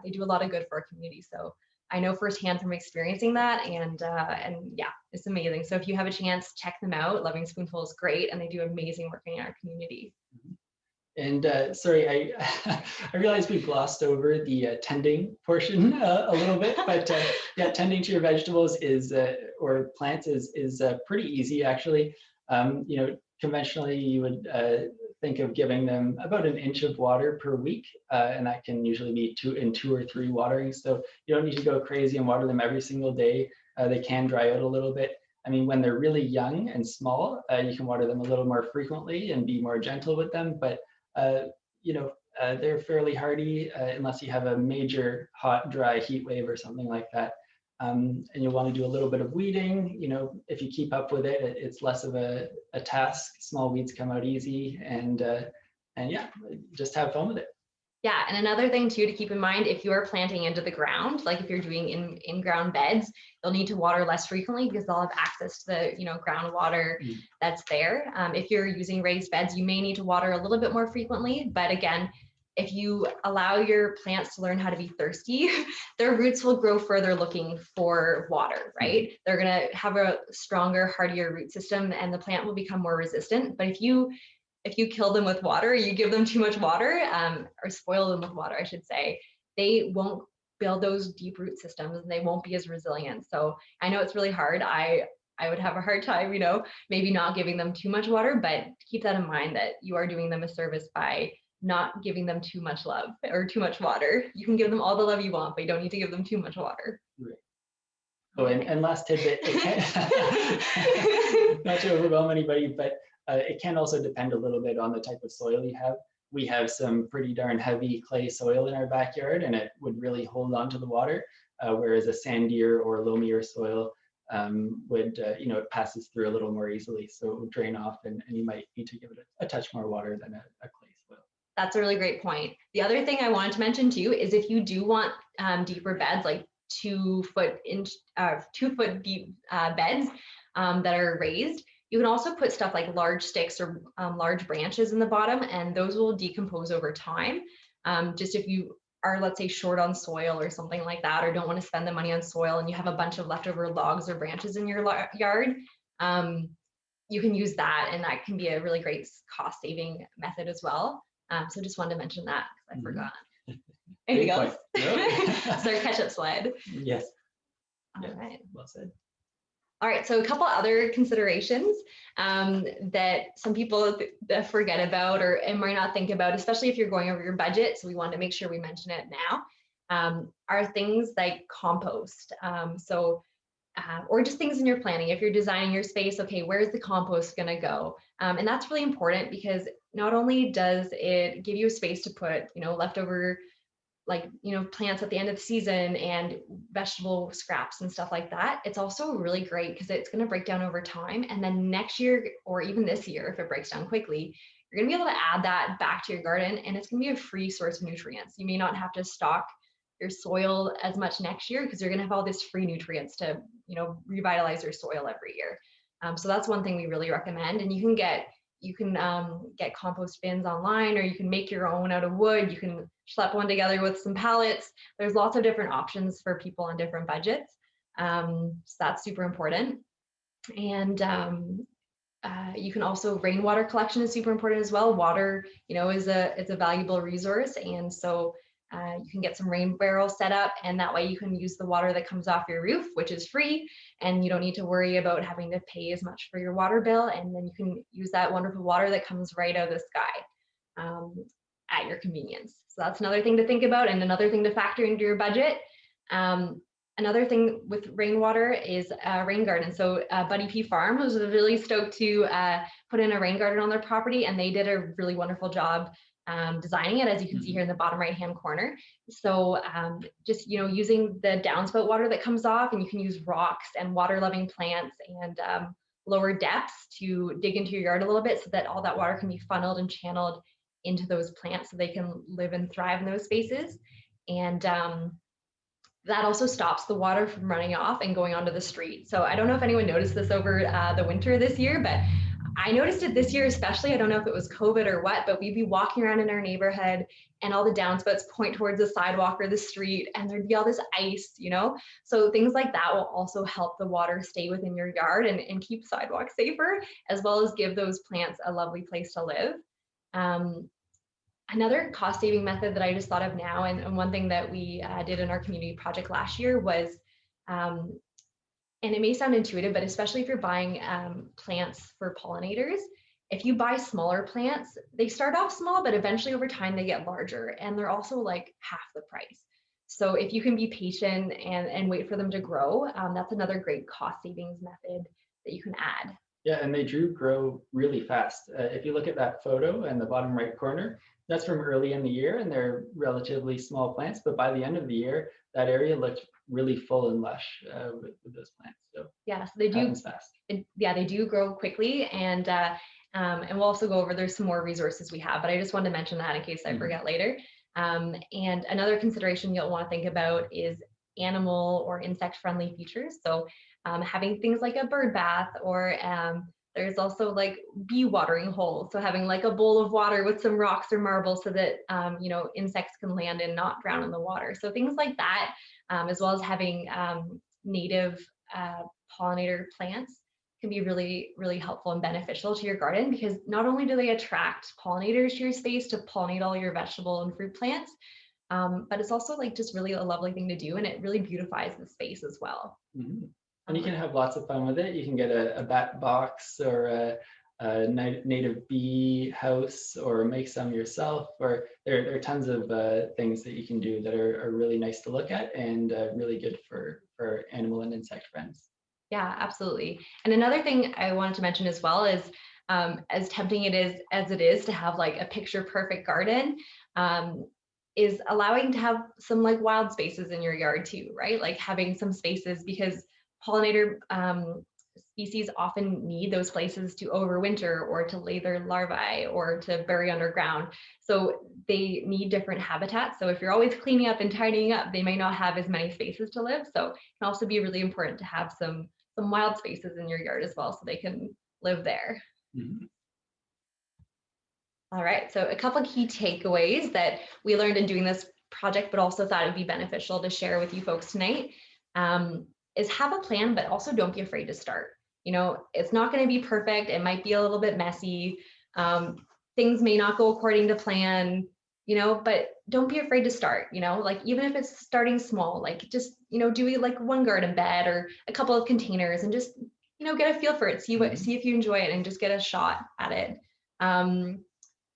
they do a lot of good for our community. So I know firsthand from experiencing that, and yeah, it's amazing. So if you have a chance, check them out. Loving Spoonful is great, and they do amazing work in our community. And sorry, I realized we glossed over the tending portion a little bit, but yeah, tending to your vegetables or plants is pretty easy actually. You know, conventionally you would think of giving them about an inch of water per week, and that can usually be 2 or 3 waterings. So you don't need to go crazy and water them every single day. They can dry out a little bit. I mean, when they're really young and small, you can water them a little more frequently and be more gentle with them. But you know, they're fairly hardy unless you have a major hot, dry heat wave or something like that. And you'll want to do a little bit of weeding. You know, if you keep up with it, it's less of a task. Small weeds come out easy, and yeah, just have fun with it. Yeah, and another thing too to keep in mind, if you are planting into the ground, like if you're doing in-ground beds, you'll need to water less frequently because they'll have access to the groundwater that's there. If you're using raised beds, you may need to water a little bit more frequently, but again, if you allow your plants to learn how to be thirsty, their roots will grow further looking for water, right? They're gonna have a stronger, hardier root system, and the plant will become more resistant. But if you kill them with water, you give them too much water, or spoil them with water, I should say, they won't build those deep root systems, and they won't be as resilient. So I know it's really hard. I would have a hard time, maybe not giving them too much water, but keep that in mind that you are doing them a service by not giving them too much love or too much water. You can give them all the love you want, but you don't need to give them too much water. Right. Oh, and last tidbit, not to overwhelm anybody, but it can also depend a little bit on the type of soil you have. We have some pretty darn heavy clay soil in our backyard, and it would really hold on to the water, whereas a sandier or loamier soil would, it passes through a little more easily, so it would drain off, and you might need to give it a touch more water than a clay soil. That's a really great point. The other thing I wanted to mention too is if you do want deeper beds, like 2 foot deep beds that are raised, you can also put stuff like large sticks or large branches in the bottom, and those will decompose over time. Just if you are, let's say, short on soil or something like that, or don't want to spend the money on soil and you have a bunch of leftover logs or branches in your yard, you can use that, and that can be a really great cost saving method as well. So just wanted to mention that because I forgot. Anything else? Start catch-up slide. Yes. All Yeah. right. Well said. All right, so a couple other considerations that some people forget about or might not think about, especially if you're going over your budget. So we wanted to make sure we mention it now, are things like compost. Or just things in your planning. If you're designing your space, okay, where's the compost gonna go? And that's really important because not only does it give you a space to put, leftover plants at the end of the season and vegetable scraps and stuff like that, it's also really great because it's going to break down over time. And then next year, or even this year, if it breaks down quickly, you're going to be able to add that back to your garden, and it's going to be a free source of nutrients. You may not have to stock your soil as much next year because you're going to have all this free nutrients to, revitalize your soil every year. So that's one thing we really recommend. And you can get compost bins online, or you can make your own out of wood. You can schlep one together with some pallets. There's lots of different options for people on different budgets. So that's super important. And you can also, rainwater collection is super important as well. Water, is a valuable resource. And so you can get some rain barrels set up, and that way you can use the water that comes off your roof, which is free, and you don't need to worry about having to pay as much for your water bill. And then you can use that wonderful water that comes right out of the sky at your convenience. So that's another thing to think about, and another thing to factor into your budget. Another thing with rainwater is rain garden. So Buddy P Farm was really stoked to put in a rain garden on their property, and they did a really wonderful job designing it, as you can see here in the bottom right hand corner. So just using the downspout water that comes off, and you can use rocks and water loving plants and lower depths to dig into your yard a little bit, so that all that water can be funneled and channeled into those plants so they can live and thrive in those spaces. And that also stops the water from running off and going onto the street. So I don't know if anyone noticed this over the winter this year, but I noticed it this year especially. I don't know if it was COVID or what, but we'd be walking around in our neighborhood and all the downspouts point towards the sidewalk or the street, and there'd be all this ice, So things like that will also help the water stay within your yard and keep sidewalks safer, as well as give those plants a lovely place to live. Another cost saving method that I just thought of now, and one thing that we did in our community project last year was, and it may sound intuitive, but especially if you're buying plants for pollinators, if you buy smaller plants, they start off small, but eventually over time they get larger, and they're also like half the price. So if you can be patient and wait for them to grow, that's another great cost savings method that you can add. Yeah, and they do grow really fast. If you look at that photo in the bottom right corner, that's from early in the year, and they're relatively small plants, but by the end of the year, that area looks really full and lush with those plants. So yeah, so they do fast. Yeah, they do grow quickly, and we'll also go over, there's some more resources we have, but I just wanted to mention that in case I forget later. And another consideration you'll want to think about is animal or insect friendly features. So having things like a bird bath, or there's also like bee watering holes. So having like a bowl of water with some rocks or marble so that, insects can land and not drown in the water. So things like that, as well as having native pollinator plants can be really, really helpful and beneficial to your garden, because not only do they attract pollinators to your space to pollinate all your vegetable and fruit plants, but it's also like just really a lovely thing to do, and it really beautifies the space as well. Mm-hmm. And you can have lots of fun with it. You can get a bat box or a native bee house, or make some yourself, or there are tons of things that you can do that are really nice to look at, and really good for animal and insect friends. Yeah, absolutely. And another thing I wanted to mention as well is, as tempting it is as it is to have like a picture perfect garden, is allowing to have some like wild spaces in your yard too, right? Like having some spaces, because pollinator species often need those places to overwinter, or to lay their larvae, or to bury underground. So they need different habitats. So if you're always cleaning up and tidying up, they may not have as many spaces to live. So it can also be really important to have some wild spaces in your yard as well, so they can live there. Mm-hmm. All right, so a couple of key takeaways that we learned in doing this project, but also thought it'd be beneficial to share with you folks tonight, is have a plan, but also don't be afraid to start. It's not going to be perfect. It might be a little bit messy. Things may not go according to plan, but don't be afraid to start, like even if it's starting small, like just, do like one garden bed or a couple of containers, and just, get a feel for it, see if you enjoy it, and just get a shot at it.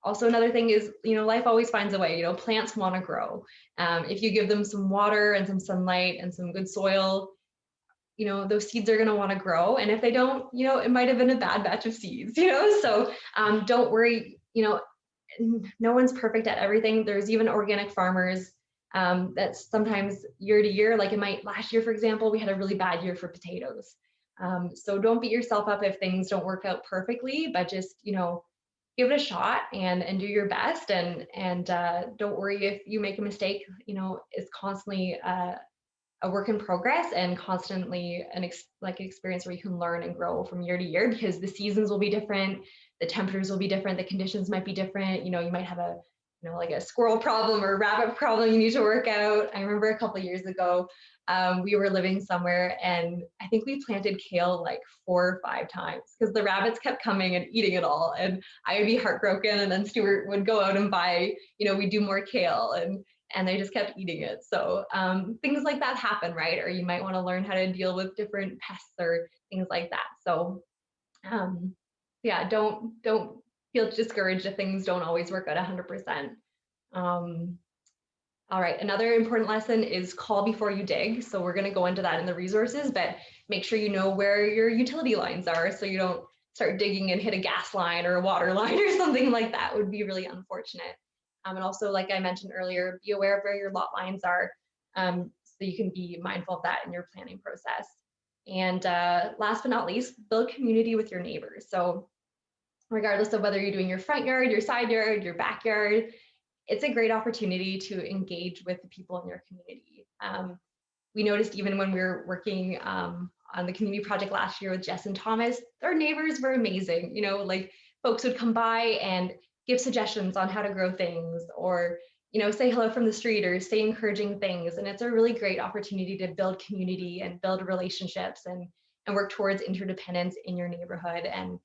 Also, another thing is, life always finds a way. Plants want to grow. If you give them some water and some sunlight and some good soil, those seeds are going to want to grow. And if they don't, it might have been a bad batch of seeds, so don't worry, no one's perfect at everything. There's even organic farmers that sometimes year to year, like last year, for example, we had a really bad year for potatoes. So don't beat yourself up if things don't work out perfectly, but just, give it a shot and do your best. And don't worry if you make a mistake. It's constantly a work in progress, and constantly an experience where you can learn and grow from year to year, because the seasons will be different, the temperatures will be different, the conditions might be different. You might have a like a squirrel problem or a rabbit problem you need to work out. I remember a couple of years ago, we were living somewhere, and I think we planted kale like 4 or 5 times because the rabbits kept coming and eating it all, and I would be heartbroken. And then Stuart would go out and buy, we do more kale, and they just kept eating it. So things like that happen, right? Or you might want to learn how to deal with different pests or things like that. So yeah, don't feel discouraged if things don't always work out 100%. All right, another important lesson is call before you dig. So we're going to go into that in the resources, but make sure you know where your utility lines are so you don't start digging and hit a gas line or a water line or something like that. Would be really unfortunate. And also, like I mentioned earlier, be aware of where your lot lines are, so you can be mindful of that in your planning process. And last but not least, build community with your neighbors. So regardless of whether you're doing your front yard, your side yard, your backyard, it's a great opportunity to engage with the people in your community. We noticed even when we were working on the community project last year with Jess and Thomas, their neighbors were amazing. You know, like folks would come by and give suggestions on how to grow things, or, you know, say hello from the street or say encouraging things. And it's a really great opportunity to build community and build relationships and work towards interdependence in your neighborhood and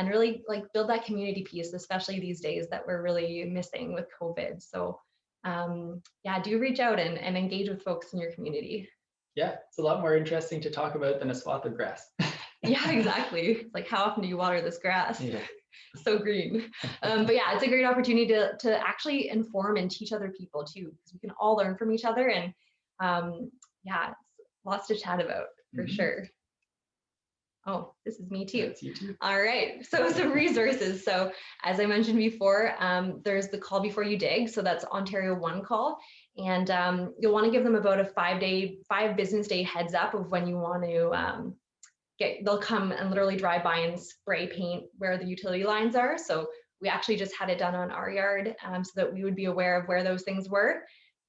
really like build that community piece, especially these days that we're really missing with COVID. So yeah, do reach out and engage with folks in your community. Yeah, it's a lot more interesting to talk about than a swath of grass. Yeah, exactly. It's like, how often do you water this grass? Yeah. So green. But yeah, it's a great opportunity to actually inform and teach other people too, because we can all learn from each other. And yeah, it's lots to chat about for sure. Oh, this is me too. That's you too. All right, so some resources. So as I mentioned before, there's the call before you dig. So that's Ontario One Call. And you'll want to give them about a 5 business day heads up of when you want to they'll come and literally drive by and spray paint where the utility lines are. So we actually just had it done on our yard so that we would be aware of where those things were.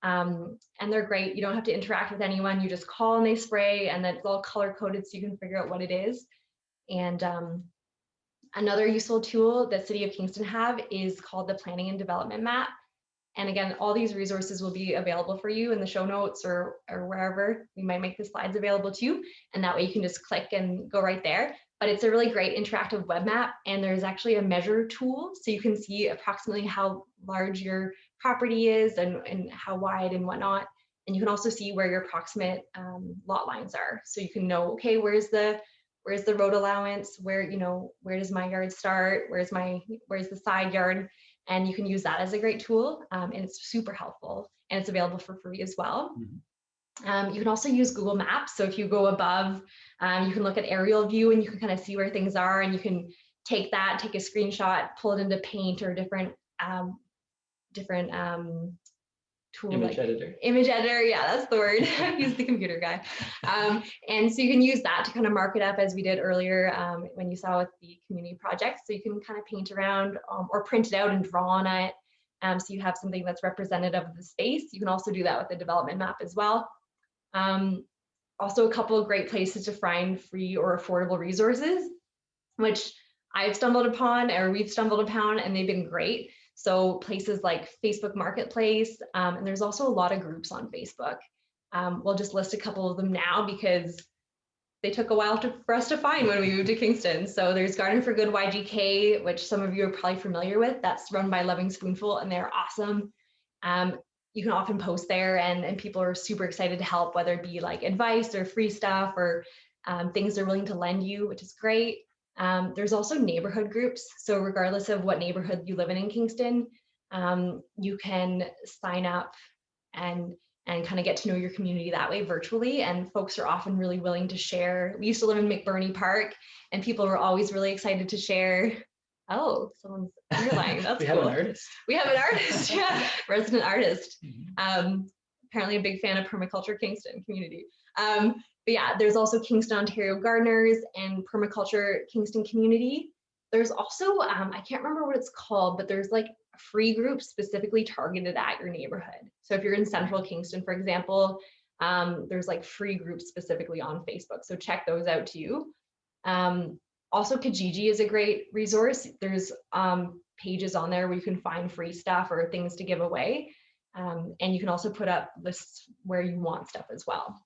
And they're great. You don't have to interact with anyone. You just call and they spray, and then it's all color coded so you can figure out what it is. And another useful tool that City of Kingston have is called the Planning and Development Map. And again, all these resources will be available for you in the show notes or wherever. We might make the slides available to you, and that way you can just click and go right there. But it's a really great interactive web map, and there's actually a measure tool, so you can see approximately how large your property is and how wide and whatnot. And you can also see where your approximate lot lines are, so you can know, okay, where's the road allowance, where does my yard start, where's the side yard. And you can use that as a great tool, and it's super helpful, and it's available for free as well. You can also use Google Maps. So if you go above, you can look at aerial view and you can kind of see where things are, and you can take a screenshot, pull it into Paint or different tool. Image editor. Image editor, yeah, that's the word. He's the computer guy. And so you can use that to kind of mark it up as we did earlier when you saw with the community project. So you can kind of paint around or print it out and draw on it. So you have something that's representative of the space. You can also do that with the development map as well. Also, a couple of great places to find free or affordable resources, which I've stumbled upon or we've stumbled upon, and they've been great. So places like Facebook Marketplace, and there's also a lot of groups on Facebook. We'll just list a couple of them now because they took a while for us to find when we moved to Kingston. So there's Garden for Good YGK, which some of you are probably familiar with. That's run by Loving Spoonful, and they're awesome. You can often post there, and people are super excited to help, whether it be like advice or free stuff or things they're willing to lend you, which is great. There's also neighborhood groups. So regardless of what neighborhood you live in Kingston, you can sign up and kind of get to know your community that way virtually. And folks are often really willing to share. We used to live in McBurney Park, and people were always really excited to share. Oh, someone's underlining. That's we cool. have an artist. We have an artist, yeah, resident artist. Apparently a big fan of Permaculture Kingston community. But yeah, there's also Kingston, Ontario Gardeners and Permaculture Kingston Community. There's also, I can't remember what it's called, but there's like a free group specifically targeted at your neighborhood. So if you're in Central Kingston, for example, there's like free groups specifically on Facebook. So check those out too. Also, Kijiji is a great resource. There's pages on there where you can find free stuff or things to give away. And you can also put up lists where you want stuff as well.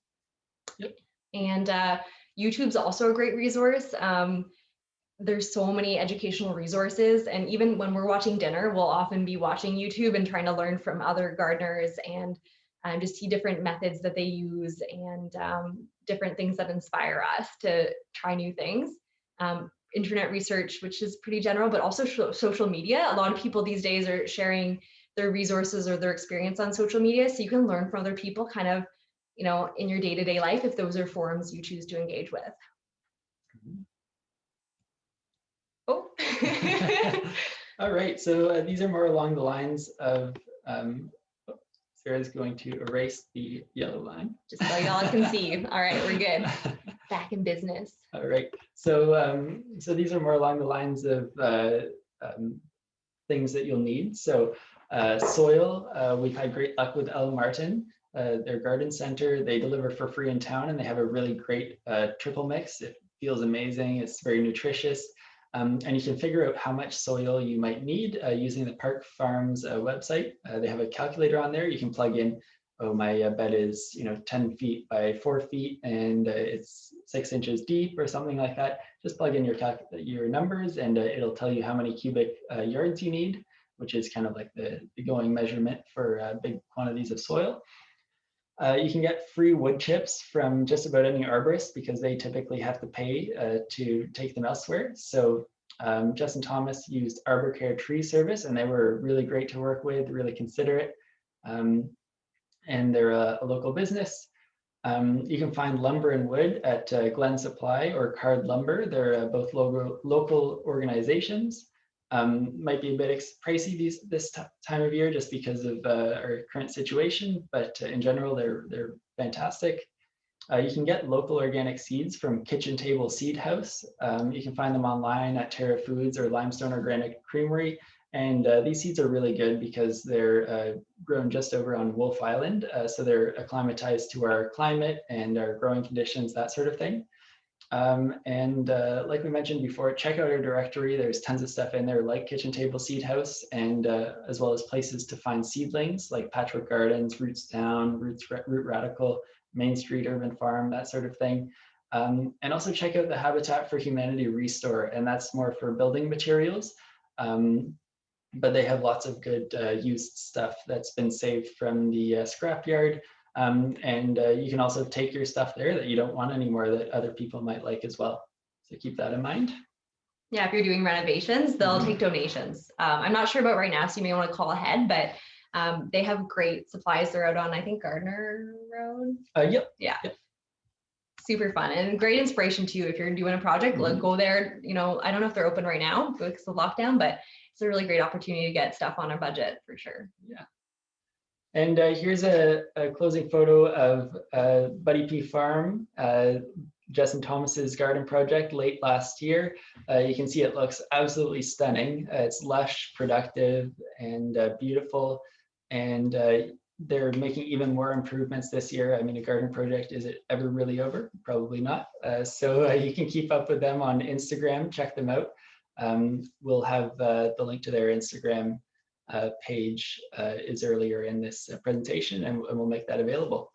Yep. And YouTube's also a great resource. There's so many educational resources, and even when we're watching dinner, we'll often be watching YouTube and trying to learn from other gardeners and just see different methods that they use and different things that inspire us to try new things. Internet research, which is pretty general, but also social media. A lot of people these days are sharing their resources or their experience on social media, so you can learn from other people kind of, in your day-to-day life, if those are forums you choose to engage with. Oh. All right, so these are more along the lines of, Sarah's going to erase the yellow line. Just so y'all can see. All right, we're good. Back in business. All right, so so these are more along the lines of things that you'll need. So soil, we've had great luck with El Martin. Their garden center, they deliver for free in town, and they have a really great triple mix. It feels amazing. It's very nutritious. And you can figure out how much soil you might need using the Park Farms website. They have a calculator on there. You can plug in, oh, my bed is 10 feet by 4 feet, and it's 6 inches deep or something like that. Just plug in your numbers, and it'll tell you how many cubic yards you need, which is kind of like the going measurement for big quantities of soil. You can get free wood chips from just about any arborist because they typically have to pay to take them elsewhere. So Justin Thomas used Arbor Care Tree Service, and they were really great to work with, really considerate. And they're a local business. You can find lumber and wood at Glen Supply or Card Lumber. They're both local organizations. Might be a bit pricey this time of year just because of our current situation, but in general, they're fantastic. You can get local organic seeds from Kitchen Table Seed House. You can find them online at Terra Foods or Limestone Organic Creamery. And these seeds are really good because they're grown just over on Wolf Island. So they're acclimatized to our climate and our growing conditions, that sort of thing. Like we mentioned before, check out our directory. There's tons of stuff in there like Kitchen Table Seed House, and as well as places to find seedlings like Patchwork Gardens, Roots Down, Root Radical, Main Street Urban Farm, that sort of thing. And also check out the Habitat for Humanity Restore, and that's more for building materials. But they have lots of good used stuff that's been saved from the scrapyard. And you can also take your stuff there that you don't want anymore that other people might like as well. So keep that in mind. Yeah, if you're doing renovations, they'll take donations. I'm not sure about right now, so you may want to call ahead, but they have great supplies. They're out on, I think, Gardner Road. Yep. Yeah. Yep. Super fun and great inspiration too. If you're doing a project, go there. I don't know if they're open right now because of the lockdown, but it's a really great opportunity to get stuff on a budget for sure. Yeah. And here's a closing photo of Buddy P Farm, Justin Thomas's garden project late last year. You can see it looks absolutely stunning. It's lush, productive, and beautiful. And they're making even more improvements this year. I mean, a garden project, is it ever really over? Probably not. So you can keep up with them on Instagram, check them out. We'll have the link to their Instagram page is earlier in this presentation, and we'll make that available.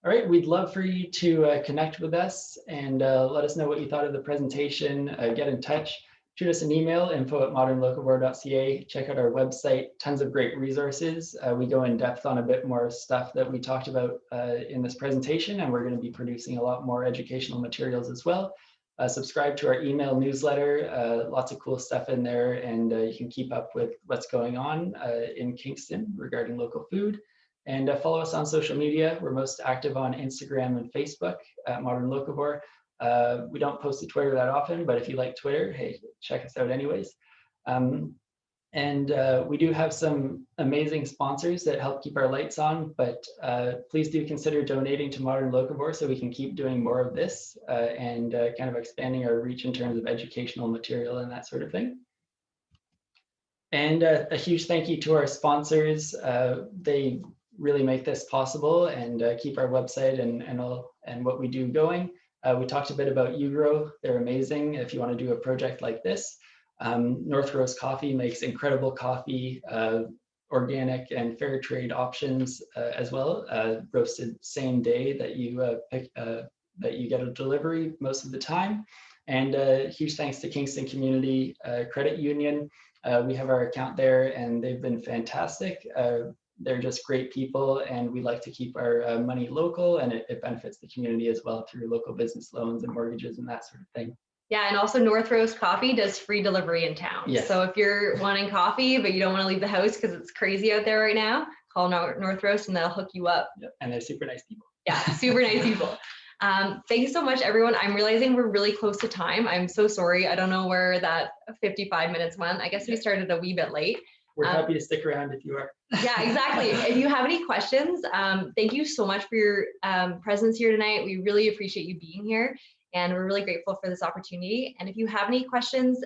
All right, we'd love for you to connect with us and let us know what you thought of the presentation. Get in touch, shoot us an email, info@modernlocavore.ca. Check out our website, tons of great resources. We go in depth on a bit more stuff that we talked about in this presentation, and we're going to be producing a lot more educational materials as well. Subscribe to our email newsletter, lots of cool stuff in there, and you can keep up with what's going on in Kingston regarding local food. And follow us on social media. We're most active on Instagram and Facebook at Modern Locavore. We don't post to Twitter that often, but if you like Twitter, hey, check us out anyways. And we do have some amazing sponsors that help keep our lights on, but please do consider donating to Modern Locavore so we can keep doing more of this and kind of expanding our reach in terms of educational material and that sort of thing. And a huge thank you to our sponsors. They really make this possible and keep our website and what we do going. We talked a bit about UGrow. They're amazing if you want to do a project like this. North Rose Coffee makes incredible coffee, organic and fair trade options as well, roasted same day that you pick, that you get a delivery most of the time. And huge thanks to Kingston Community Credit Union. We have our account there and they've been fantastic. They're just great people, and we like to keep our money local, and it benefits the community as well through local business loans and mortgages and that sort of thing. Yeah, and also North Roast Coffee does free delivery in town. Yes. So if you're wanting coffee, but you don't want to leave the house because it's crazy out there right now, call North Roast and they'll hook you up. Yep. And they're super nice people. Yeah, super nice people. Thank you so much, everyone. I'm realizing we're really close to time. I'm so sorry. I don't know where that 55 minutes went. I guess we started a wee bit late. We're happy to stick around if you are. Yeah, exactly. If you have any questions, thank you so much for your presence here tonight. We really appreciate you being here, and we're really grateful for this opportunity. And if you have any questions,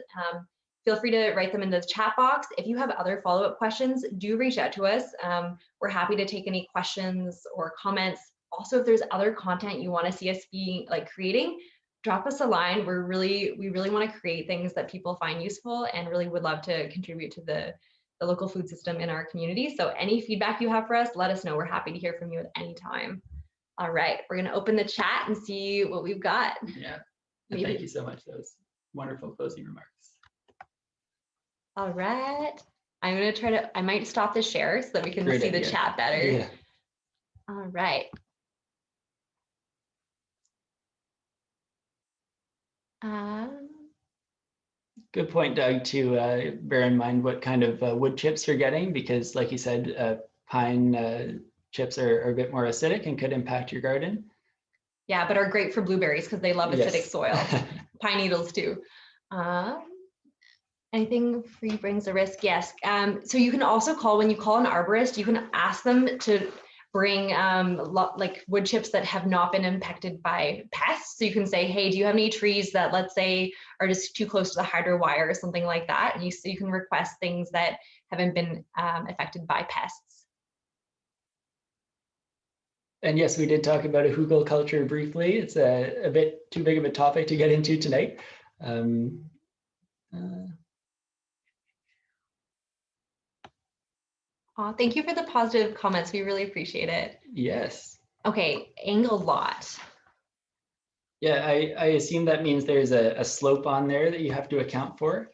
feel free to write them in the chat box. If you have other follow-up questions, do reach out to us. We're happy to take any questions or comments. Also, if there's other content you want to see us creating, drop us a line. We really want to create things that people find useful, and really would love to contribute to the local food system in our community. So any feedback you have for us, let us know. We're happy to hear from you at any time. All right, we're going to open the chat and see what we've got. Yeah, and thank you so much. That was wonderful closing remarks. All right, I'm going to I might stop the share so that we can see the chat better. Yeah. All right. Good point, Doug, to bear in mind what kind of wood chips you're getting, because like you said, pine chips are a bit more acidic and could impact your garden. Yeah, but are great for blueberries because they love acidic soil. Pine needles too. Anything free brings a risk, yes. So you can also call, when you call an arborist, you can ask them to bring like wood chips that have not been impacted by pests. So you can say, hey, do you have any trees that, let's say, are just too close to the hydro wire or something like that? And you can request things that haven't been affected by pests. And yes, we did talk about a hugel culture briefly. It's a bit too big of a topic to get into tonight. Thank you for the positive comments. We really appreciate it. Yes. Okay, angle lot. Yeah, I assume that means there's a slope on there that you have to account for.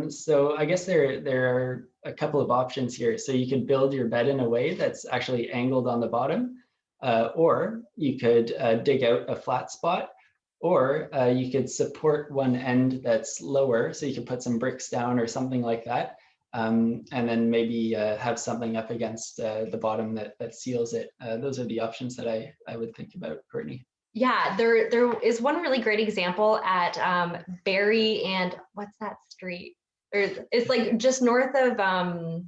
So I guess there are a couple of options here. So you could build your bed in a way that's actually angled on the bottom, or you could dig out a flat spot, or you could support one end that's lower. So you could put some bricks down or something like that. And then maybe have something up against the bottom that seals it. Those are the options that I would think about, Courtney. Yeah, there is one really great example at Barrie and what's that street? It's like just north of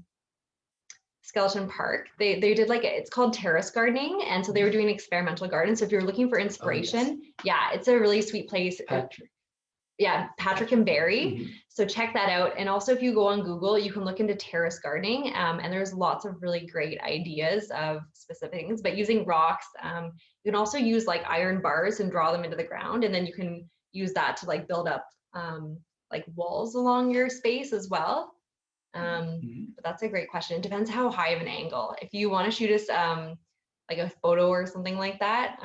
Skeleton Park. They did like it's called terrace gardening, and so they were doing experimental gardens. So if you're looking for inspiration, yeah, it's a really sweet place. Patrick. Yeah, Patrick and Barrie. So check that out. And also if you go on Google, you can look into terrace gardening, and there's lots of really great ideas of specific things, but using rocks. You can also use like iron bars and draw them into the ground, and then you can use that to like build up like walls along your space as well. But that's a great question. It depends how high of an angle. If you want to shoot us like a photo or something like that,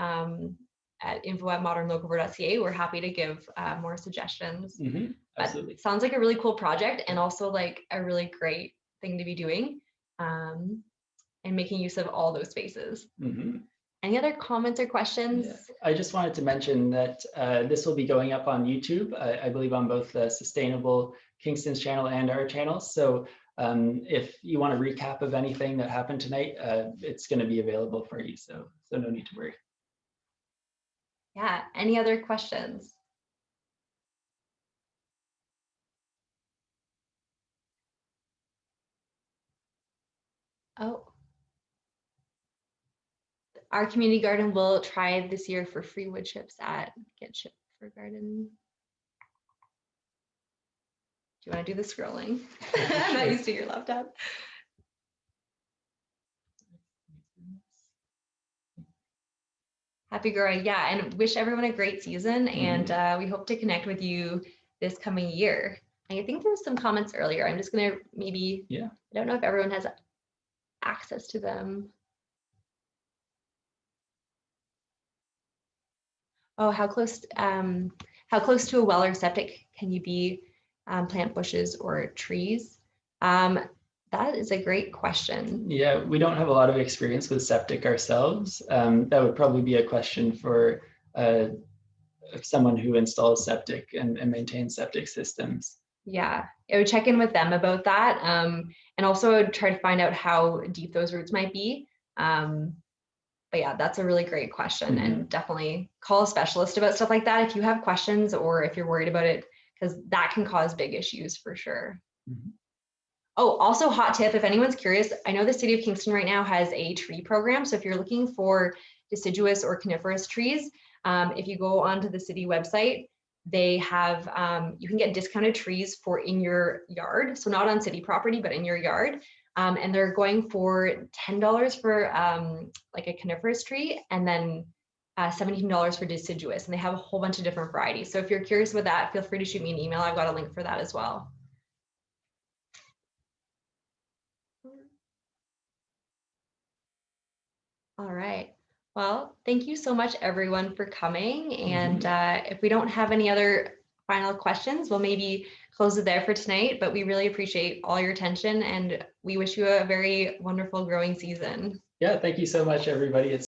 at info@modernlocavore.ca, we're happy to give more suggestions. Absolutely. Sounds like a really cool project, and also like a really great thing to be doing, and making use of all those spaces. Any other comments or questions? Yeah. I just wanted to mention that this will be going up on YouTube, I believe on both the Sustainable Kingston's channel and our channels. So if you want a recap of anything that happened tonight, it's going to be available for you. So no need to worry. Yeah, any other questions? Oh. Our community garden will try this year for free wood chips at Get Chip for Garden. Do you want to do the scrolling? I'm not used to your laptop. Happy growing, yeah, and wish everyone a great season, and we hope to connect with you this coming year. I think there was some comments earlier. I'm just gonna maybe, I don't know if everyone has access to them. Oh, how close to a well or septic can you be, plant bushes or trees? That is a great question. Yeah, we don't have a lot of experience with septic ourselves. That would probably be a question for a someone who installs septic and maintains septic systems. Yeah, I would check in with them about that. And also I would try to find out how deep those roots might be. But yeah, that's a really great question, and definitely call a specialist about stuff like that if you have questions or if you're worried about it, because that can cause big issues for sure. Oh, also hot tip, if anyone's curious, I know the city of Kingston right now has a tree program. So if you're looking for deciduous or coniferous trees, if you go onto the city website, they have, you can get discounted trees for in your yard. So not on city property, but in your yard. And they're going for $10 for like a coniferous tree, and then $17 for deciduous. And they have a whole bunch of different varieties. So if you're curious about that, feel free to shoot me an email. I've got a link for that as well. All right. Well, thank you so much, everyone, for coming. And if we don't have any other final questions, we'll maybe close it there for tonight. But we really appreciate all your attention, and we wish you a very wonderful growing season. Yeah, thank you so much, everybody. It's